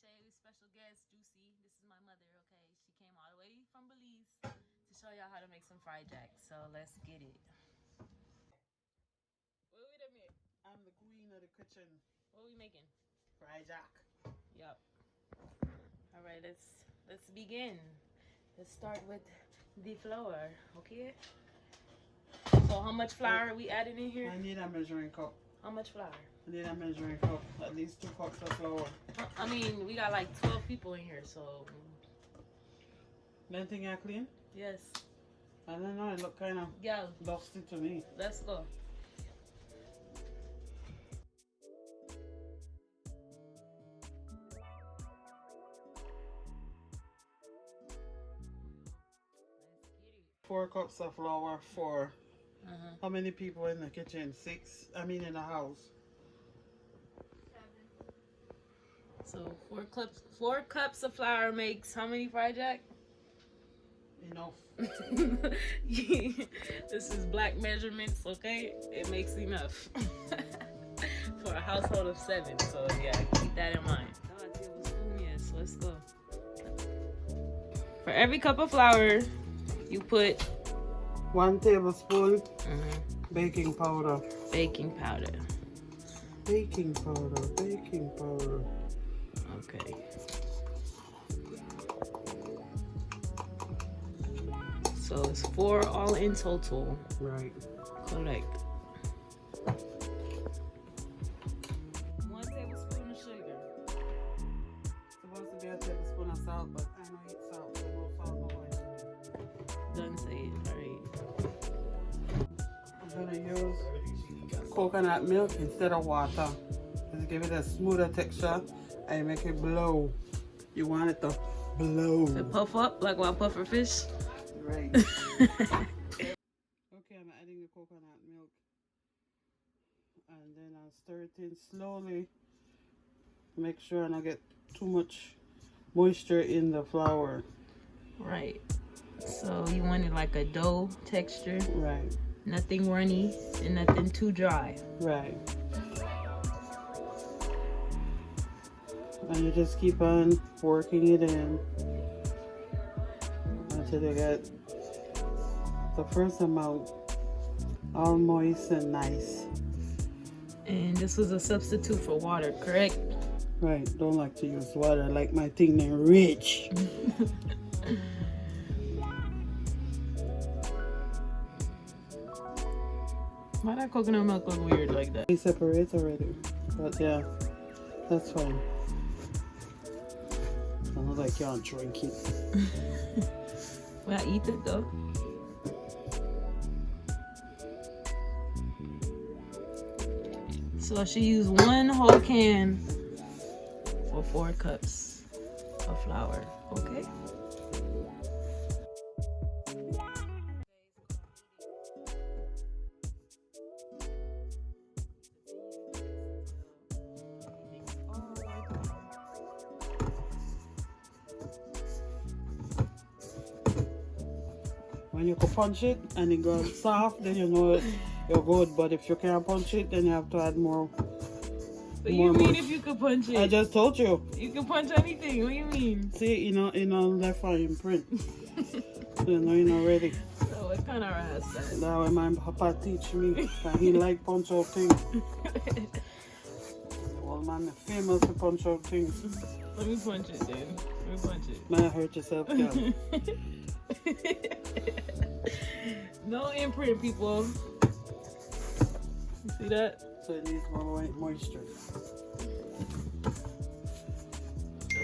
Shay, special guest, Juicy. This is my mother, okay? She came all the way from Belize to show y'all how to make some fried jack. So let's get it. What we done make? I'm the queen of the kitchen. What we making? Fried jack. Yup. All right, let's begin. Let's start with the flour, okay? So how much flour are we adding in here? I need a measuring cup. How much flour? I need a measuring cup. At least 2 cups of flour. I mean, we got like 12 people in here, so. Don't think I clean? Yes. I don't know. It look kind of dusty to me. Let's go. Four cups of flour for how many people in the kitchen? 6. I mean, in the house. 7. So 4 cups of flour makes how many fried jack? Enough. This is black measurements, okay? It makes enough for a household of 7. So yeah, keep that in mind. Yes, let's go. For every cup of flour, you put 1 tablespoon baking powder. Baking powder. Baking powder. Baking powder. Okay. So it's 4 all in total. Right. Correct. 1 tablespoon of sugar. Supposed to be a tablespoon of salt, but I don't eat salt, so no salt, no oil. Doesn't say it. Alright. I'm gonna use coconut milk instead of water. Just give it a smoother texture and make it blow. You want it to blow. To puff up like while puffer fish. Right. Okay, I'm adding the coconut milk. And then I'll stir it in slowly. Make sure I don't get too much moisture in the flour. Right. So you want it like a dough texture. Right. Nothing runny and nothing too dry. Right. And you just keep on working it in until you get the first amount all moist and nice. And this was a substitute for water, correct? Right. Don't like to use water. I like my thing then rich. Why that coconut milk look weird like that? We separate already. But yeah, that's fine. I know I can't drink it. Well, I eat it though. So she used 1 whole can for 4 cups of flour. Okay. When you can punch it and it goes soft, then you know you're good. But if you can't punch it, then you have to add more. What do you mean if you could punch it? I just told you. You can punch anything. What do you mean? See, you know left eye print. You know you're not ready. So what kind of ass that? That's what my papa teach me. And he like punch out things. Old man famous to punch out things. Let me punch it then. Let me punch it. Might hurt yourself, girl. No imprint, people. You see that? So it needs more moisture.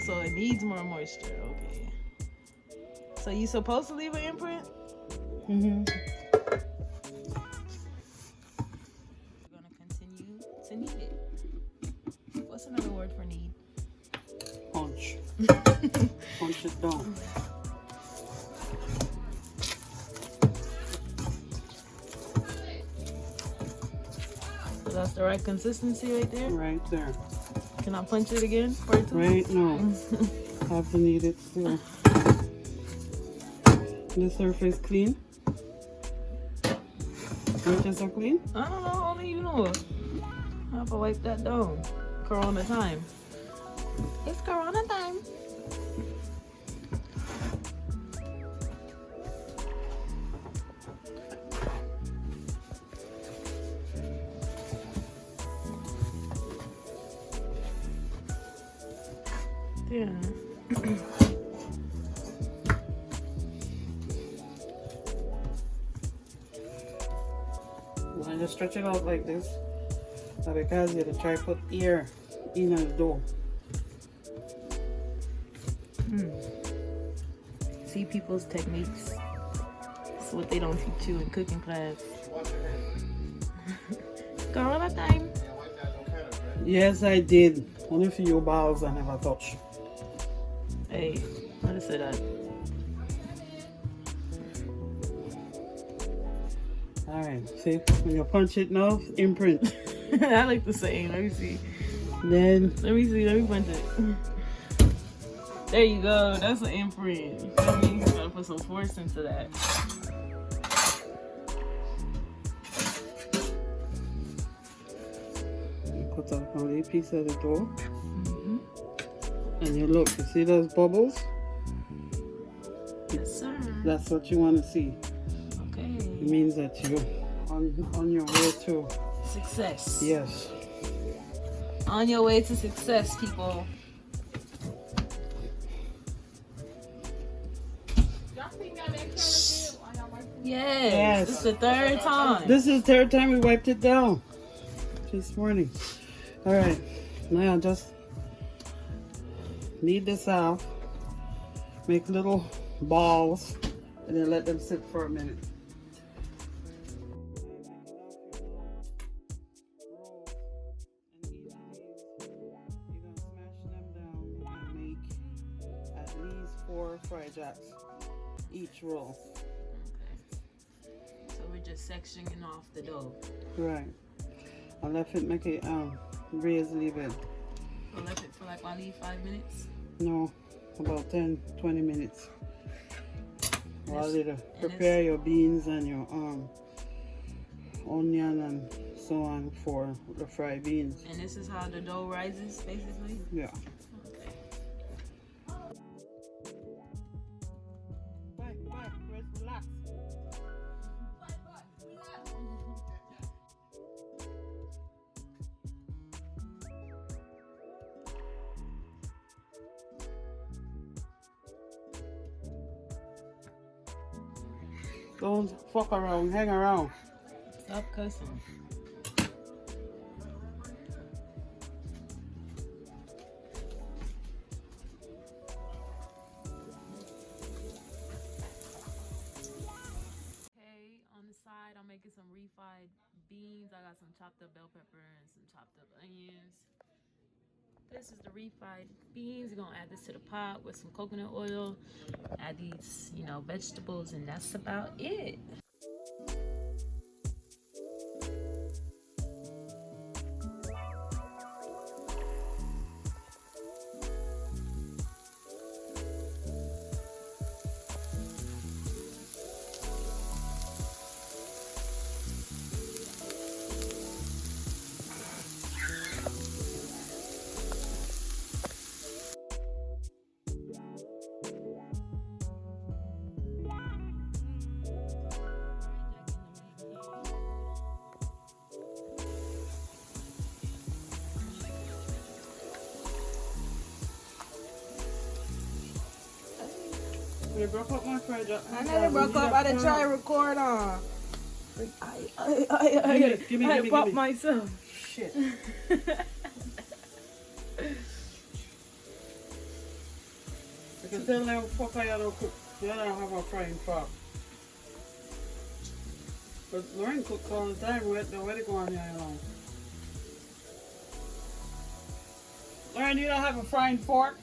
So it needs more moisture. Okay. So you supposed to leave an imprint? Mm-hmm. We're gonna continue to knead it. What's another word for knead? Punch. Punch it down. So that's the right consistency right there? Right there. Can I punch it again? Part 2? Right? No. I have to knead it still. The surface clean? Surface are clean? I don't know, only you know. I have to wipe that down. Corona time. It's Corona time. Yeah. When you stretch it out like this, because you have to try to put air in the dough. See people's techniques. It's what they don't teach you in cooking class. Corona time. Yes, I did. Only a few balls I never touched. Hey, let us say that. Alright, see, when you punch it now, imprint. I like the same. Let me see. Then, Let me punch it. There you go. That's an imprint. You feel me? You gotta put some force into that. you cut off only a piece of the dough. And you look, you see those bubbles? Yes, sir. That's what you want to see. Okay. It means that you're on your way to Success. yes. On your way to success, people. Yes. This is the third time. This is the third time we wiped it down this morning. All right, now just knead this out, make little balls, and then let them sit for a minute. At least 4 fried jacks each roll. So we're just sectioning off the dough. Right. I left it make it raise a little bit. We'll let it for like only 5 minutes. No, about 10-20 minutes. While you And prepare your beans and your onion and so on for the fried beans. And this is how the dough rises, basically. Yeah. Okay. Relax. Don't fuck around, hang around. Stop cussing. Okay, on the side, I'm making some refried beans. I got some chopped up bell pepper and some chopped up onions. This is the refried beans. We're gonna add this to the pot with some coconut oil. Add these, vegetables, and that's about it. You broke up my fried jack. I never broke up. I didn't try to record on. I popped myself. Shit. Because tell them fucker you don't cook. You don't have a frying pan. But Lauren cooks all the time. Where they go on here now? Lauren, you don't have a frying fork?